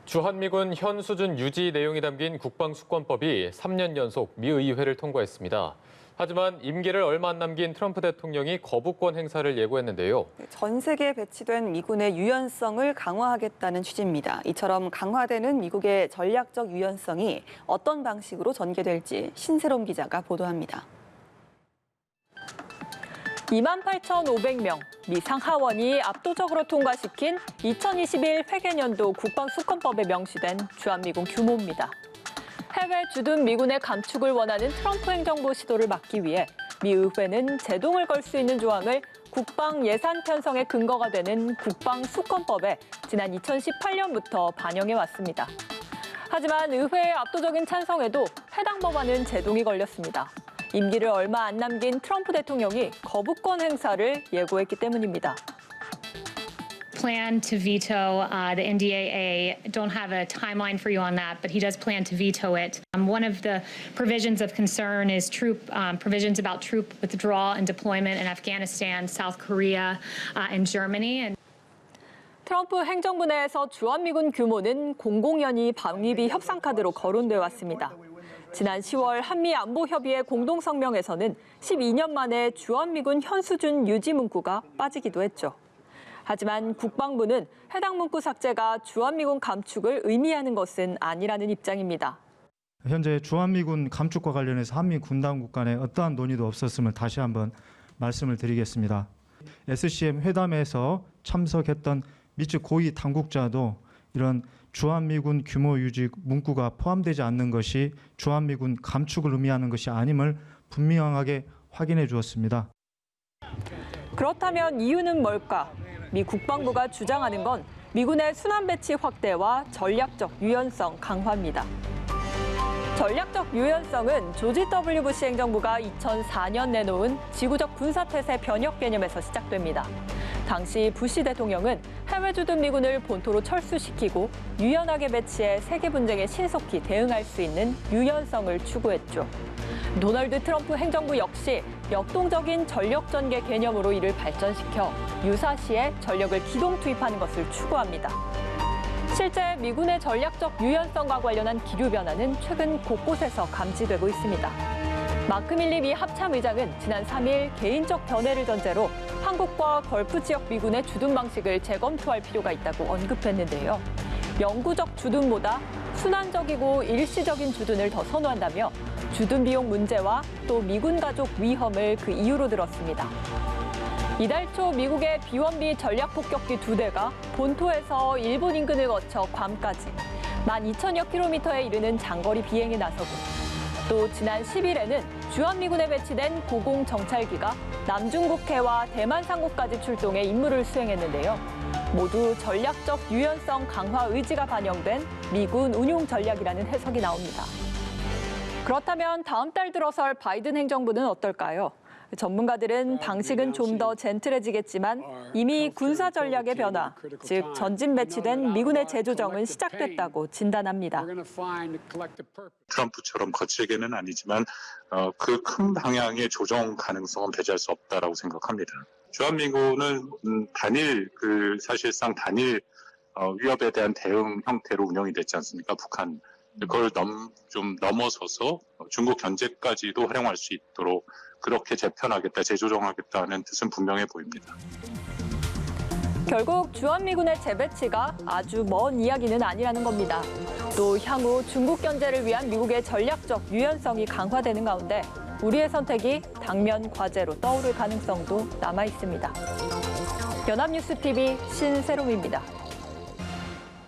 주한미군 현 수준 유지 내용이 담긴 국방수권법이 3년 연속 미 의회를 통과했습니다. 하지만 임기를 얼마 안 남긴 트럼프 대통령이 거부권 행사를 예고했는데요. 전 세계에 배치된 미군의 유연성을 강화하겠다는 취지입니다. 이처럼 강화되는 미국의 전략적 유연성이 어떤 방식으로 전개될지 신세롬 기자가 보도합니다. 28,500명, 미 상하원이 압도적으로 통과시킨 2021 회계년도 국방수권법에 명시된 주한미군 규모입니다. 해외 주둔 미군의 감축을 원하는 트럼프 행정부 시도를 막기 위해 미 의회는 제동을 걸 수 있는 조항을 국방 예산 편성의 근거가 되는 국방수권법에 지난 2018년부터 반영해 왔습니다. 하지만 의회의 압도적인 찬성에도 해당 법안은 제동이 걸렸습니다. 임기를 얼마 안 남긴 트럼프 대통령이 거부권 행사를 예고했기 때문입니다. Plan to veto the NDAA. Don't have a timeline for you on that, but he does plan to veto it. One of the provisions of concern is provisions about troop withdrawal and deployment in Afghanistan, South Korea, and Germany. 트럼프 행정부 내에서 주한미군 규모는 공공연히 방위비 협상 카드로 거론돼 왔습니다. 지난 10월 한미 안보협의회 공동성명에서는 12년 만에 주한미군 현 수준 유지 문구가 빠지기도 했죠. 하지만 국방부는 해당 문구 삭제가 주한미군 감축을 의미하는 것은 아니라는 입장입니다. 현재 주한미군 감축과 관련해서 한미 군당국 간에 어떠한 논의도 없었음을 다시 한번 말씀을 드리겠습니다. SCM 회담에서 참석했던 미측 고위 당국자도 이런 주한미군 규모 유지 문구가 포함되지 않는 것이 주한미군 감축을 의미하는 것이 아님을 분명하게 확인해 주었습니다. 그렇다면 이유는 뭘까? 미 국방부가 주장하는 건 미군의 순환 배치 확대와 전략적 유연성 강화입니다. 전략적 유연성은 조지 W. 부시 행정부가 2004년 내놓은 지구적 군사태세 변혁 개념에서 시작됩니다. 당시 부시 대통령은 해외 주둔 미군을 본토로 철수시키고 유연하게 배치해 세계 분쟁에 신속히 대응할 수 있는 유연성을 추구했죠. 도널드 트럼프 행정부 역시 역동적인 전력 전개 개념으로 이를 발전시켜 유사시에 전력을 기동 투입하는 것을 추구합니다. 실제 미군의 전략적 유연성과 관련한 기류 변화는 최근 곳곳에서 감지되고 있습니다. 마크 밀리 미 합참의장은 지난 3일 개인적 견해를 전제로 한국과 걸프 지역 미군의 주둔 방식을 재검토할 필요가 있다고 언급했는데요. 영구적 주둔보다 순환적이고 일시적인 주둔을 더 선호한다며 주둔 비용 문제와 또 미군 가족 위험을 그 이유로 들었습니다. 이달 초 미국의 B-1B 전략 폭격기 2대가 본토에서 일본 인근을 거쳐 괌까지 12,000여 킬로미터에 이르는 장거리 비행에 나서고 또 지난 10일에는 주한미군에 배치된 고공 정찰기가 남중국해와 대만 상공까지 출동해 임무를 수행했는데요. 모두 전략적 유연성 강화 의지가 반영된 미군 운용 전략이라는 해석이 나옵니다. 그렇다면 다음 달 들어설 바이든 행정부는 어떨까요? 전문가들은 방식은 좀 더 젠틀해지겠지만 이미 군사 전략의 변화, 즉 전진 배치된 미군의 재조정은 시작됐다고 진단합니다. 트럼프처럼 거칠게는 아니지만 그 큰 방향의 조정 가능성은 배제할 수 없다라고 생각합니다. 주한미군은 사실상 단일 위협에 대한 대응 형태로 운영이 됐지 않습니까? 북한. 그걸 좀 넘어서서 중국 견제까지도 활용할 수 있도록 그렇게 재편하겠다, 재조정하겠다는 뜻은 분명해 보입니다. 결국 주한미군의 재배치가 아주 먼 이야기는 아니라는 겁니다. 또 향후 중국 견제를 위한 미국의 전략적 유연성이 강화되는 가운데 우리의 선택이 당면 과제로 떠오를 가능성도 남아 있습니다. 연합뉴스TV 신세롬입니다.